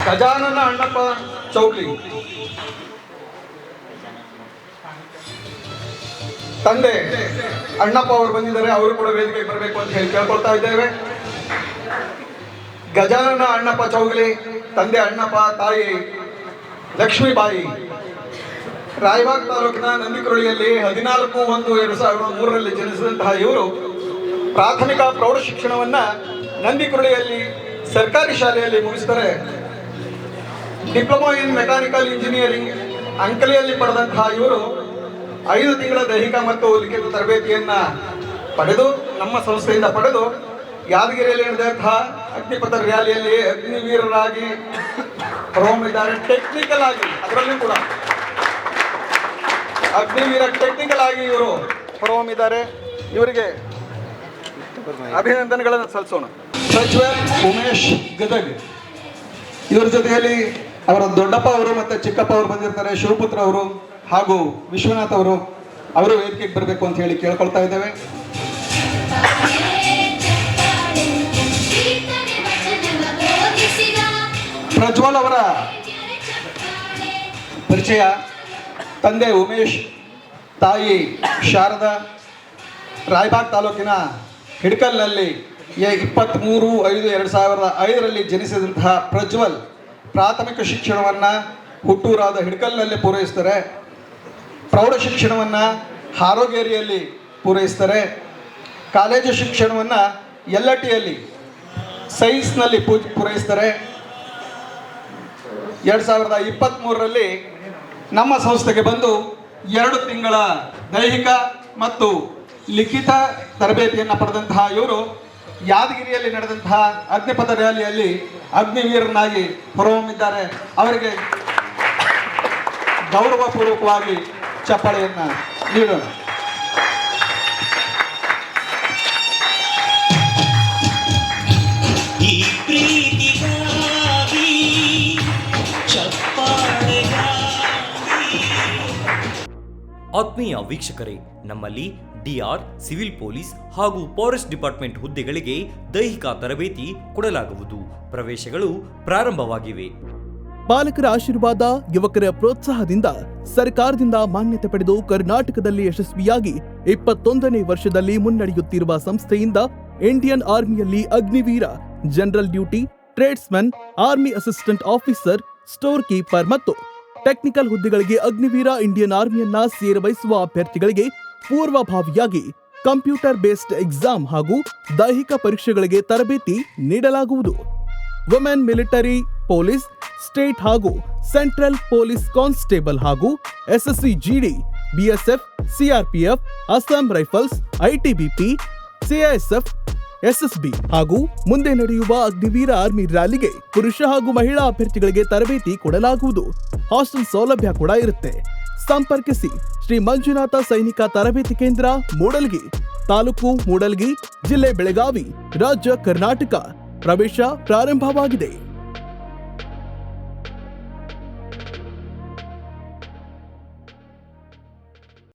ಗಜಾನನ ಅಣ್ಣಪ್ಪ ಚೌಗ್ಲಿ, ತಂದೆ ಅಣ್ಣಪ್ಪ ಅವರು ಬಂದಿದ್ದಾರೆ, ಅವರು ಕೂಡ ವೇದಿಕೆಗೆ ಬರಬೇಕು ಅಂತ ಹೇಳಿ ಕೇಳ್ಕೊಳ್ತಾ ಇದ್ದೇವೆ. ಗಜಾನನ ಅಣ್ಣಪ್ಪ ಚೌಗ್ಲಿ, ತಂದೆ ಅಣ್ಣಪ್ಪ, ತಾಯಿ ಲಕ್ಷ್ಮೀಬಾಯಿ, ರಾಯಬಾಗ್ ತಾಲೂಕಿನ ನಂದಿಕುರಳಿಯಲ್ಲಿ 14/1/2003 ಜನಿಸಿದಂತಹ ಇವರು ಪ್ರಾಥಮಿಕ ಪ್ರೌಢ ಶಿಕ್ಷಣವನ್ನ ನಂದಿಕುರಳಿಯಲ್ಲಿ ಸರ್ಕಾರಿ ಶಾಲೆಯಲ್ಲಿ ಮುಗಿಸಿದರೆ ಡಿಪ್ಲೊಮಾ ಇನ್ ಮೆಕ್ಯಾನಿಕಲ್ ಇಂಜಿನಿಯರಿಂಗ್ ಅಂಕಲಿಯಲ್ಲಿ ಪಡೆದಂತಹ ಇವರು 5 ತಿಂಗಳ ದೈಹಿಕ ಮತ್ತು ಲಿಖಿತ ತರಬೇತಿಯನ್ನ ಪಡೆದು ನಮ್ಮ ಸಂಸ್ಥೆಯಿಂದ ಪಡೆದು ಯಾದಗಿರಿಯಲ್ಲಿ ನಡೆದಂತಹ ಅಗ್ನಿಪಥ ರ್ಯಾಲಿಯಲ್ಲಿ ಅಗ್ನಿವೀರರಾಗಿ ಹೊರಹೊಮ್ಮಿದ್ದಾರೆ. ಟೆಕ್ನಿಕಲ್ ಆಗಿ ಅದರಲ್ಲೂ ಕೂಡ ಅಗ್ನಿವೀರ ಟೆಕ್ನಿಕಲ್ ಆಗಿ ಇವರು ಹೊರಹೊಮ್ಮಿದ್ದಾರೆ. ಇವರಿಗೆ ಅಭಿನಂದನೆಗಳನ್ನು ಸಲ್ಲಿಸೋಣ. ಪ್ರಜ್ವಲ್ ಉಮೇಶ್ ಗದಗ್, ಇವರ ಜೊತೆಯಲ್ಲಿ ಅವರ ದೊಡ್ಡಪ್ಪ ಅವರು ಮತ್ತು ಚಿಕ್ಕಪ್ಪ ಅವರು ಬಂದಿರ್ತಾರೆ. ಶಿವಪುತ್ರ ಅವರು ಹಾಗೂ ವಿಶ್ವನಾಥ್ ಅವರು ವೇದಿಕೆಗೆ ಬರಬೇಕು ಅಂತ ಹೇಳಿ ಕೇಳ್ಕೊಳ್ತಾ ಇದ್ದೇವೆ. ಪ್ರಜ್ವಲ್ ಅವರ ಪರಿಚಯ: ತಂದೆ ಉಮೇಶ್, ತಾಯಿ ಶಾರದಾ, ರಾಯಬಾಗ್ ತಾಲೂಕಿನ ಹಿಡ್ಕಲ್ನಲ್ಲಿ 23/5/2005 ಜನಿಸಿದಂತಹ ಪ್ರಜ್ವಲ್ ಪ್ರಾಥಮಿಕ ಶಿಕ್ಷಣವನ್ನು ಹುಟ್ಟೂರಾದ ಹಿಡ್ಕಲ್ನಲ್ಲಿ ಪೂರೈಸ್ತಾರೆ. ಪ್ರೌಢ ಶಿಕ್ಷಣವನ್ನು ಹಾರೋಗೇರಿಯಲ್ಲಿ ಪೂರೈಸ್ತಾರೆ. ಕಾಲೇಜು ಶಿಕ್ಷಣವನ್ನು ಯಲ್ಲಟ್ಟಿಯಲ್ಲಿ ಸೈನ್ಸ್ನಲ್ಲಿ ಪೂರೈಸ್ತಾರೆ. 2023 ನಮ್ಮ ಸಂಸ್ಥೆಗೆ ಬಂದು 2 ತಿಂಗಳ ದೈಹಿಕ ಮತ್ತು ಲಿಖಿತ ತರಬೇತಿಯನ್ನು ಪಡೆದಂತಹ ಇವರು ಯಾದಗಿರಿಯಲ್ಲಿ ನಡೆದಂತಹ ಅಗ್ನಿಪಥ ರ್ಯಾಲಿಯಲ್ಲಿ ಅಗ್ನಿವೀರನಾಗಿ ಹೊರಹೊಮ್ಮಿದ್ದಾರೆ. ಅವರಿಗೆ ಗೌರವಪೂರ್ವಕವಾಗಿ ಚಪ್ಪಾಳೆಯನ್ನು ನೀಡೋಣ. ಆತ್ಮೀಯ ವೀಕ್ಷಕರೇ, ನಮ್ಮಲ್ಲಿ ಡಿಆರ್, ಸಿವಿಲ್ ಪೊಲೀಸ್ ಹಾಗೂ ಫಾರೆಸ್ಟ್ ಡಿಪಾರ್ಟ್ಮೆಂಟ್ ಹುದ್ದೆಗಳಿಗೆ ದೈಹಿಕ ತರಬೇತಿ ಕೊಡಲಾಗುವುದು. ಪ್ರವೇಶಗಳು ಪ್ರಾರಂಭವಾಗಿವೆ. ಪಾಲಕರ ಆಶೀರ್ವಾದ, ಯುವಕರ ಪ್ರೋತ್ಸಾಹದಿಂದ ಸರ್ಕಾರದಿಂದ ಮಾನ್ಯತೆ ಪಡೆದು ಕರ್ನಾಟಕದಲ್ಲಿ ಯಶಸ್ವಿಯಾಗಿ 21ನೇ ವರ್ಷದಲ್ಲಿ ಮುನ್ನಡೆಯುತ್ತಿರುವ ಸಂಸ್ಥೆಯಿಂದ ಇಂಡಿಯನ್ ಆರ್ಮಿಯಲ್ಲಿ Agniveer, general duty, tradesman, army assistant officer, storekeeper ಮತ್ತು ಟೆಕ್ನಿಕಲ್ ಹುದ್ದೆಗಳಿಗೆ ಅಗ್ನಿವೀರ ಇಂಡಿಯನ್ ಆರ್ಮಿಯನ್ನ ಸೇರಬಯಸುವ ಅಭ್ಯರ್ಥಿಗಳಿಗೆ ಪೂರ್ವಭಾವಿಯಾಗಿ ಕಂಪ್ಯೂಟರ್ ಬೇಸ್ಡ್ ಎಕ್ಸಾಮ್ ಹಾಗೂ ದೈಹಿಕ ಪರೀಕ್ಷೆಗಳಿಗೆ ತರಬೇತಿ ನೀಡಲಾಗುವುದು. ವುಮೆನ್ ಮಿಲಿಟರಿ, ಪೊಲೀಸ್, ಸ್ಟೇಟ್ ಹಾಗೂ ಸೆಂಟ್ರಲ್ ಪೊಲೀಸ್ ಕಾನ್ಸ್ಟೇಬಲ್ ಹಾಗೂ SSC GD, BSF, CRPF, Assam Rifles, ITBP, CISF, SSB ಹಾಗೂ ಮುಂದೆ ನಡೆಯುವ ಅಗ್ನಿವೀರ ಆರ್ಮಿ ರ್ಯಾಲಿಗೆ ಪುರುಷ ಹಾಗೂ ಮಹಿಳಾ ಅಭ್ಯರ್ಥಿಗಳಿಗೆ ತರಬೇತಿ ಕೊಡಲಾಗುವುದು. ಹಾಸ್ಟೆಲ್ ಸೌಲಭ್ಯ ಕೂಡ ಇರುತ್ತೆ. ಸಂಪರ್ಕಿಸಿ ಶ್ರೀ ಮಂಜುನಾಥ ಸೈನಿಕ ತರಬೇತಿ ಕೇಂದ್ರ, ಮೂಡಲ್ಗಿ, ತಾಲೂಕು ಮೂಡಲ್ಗಿ, ಜಿಲ್ಲೆ ಬೆಳಗಾವಿ, ರಾಜ್ಯ ಕರ್ನಾಟಕ. ಪ್ರವೇಶ ಪ್ರಾರಂಭವಾಗಿದೆ.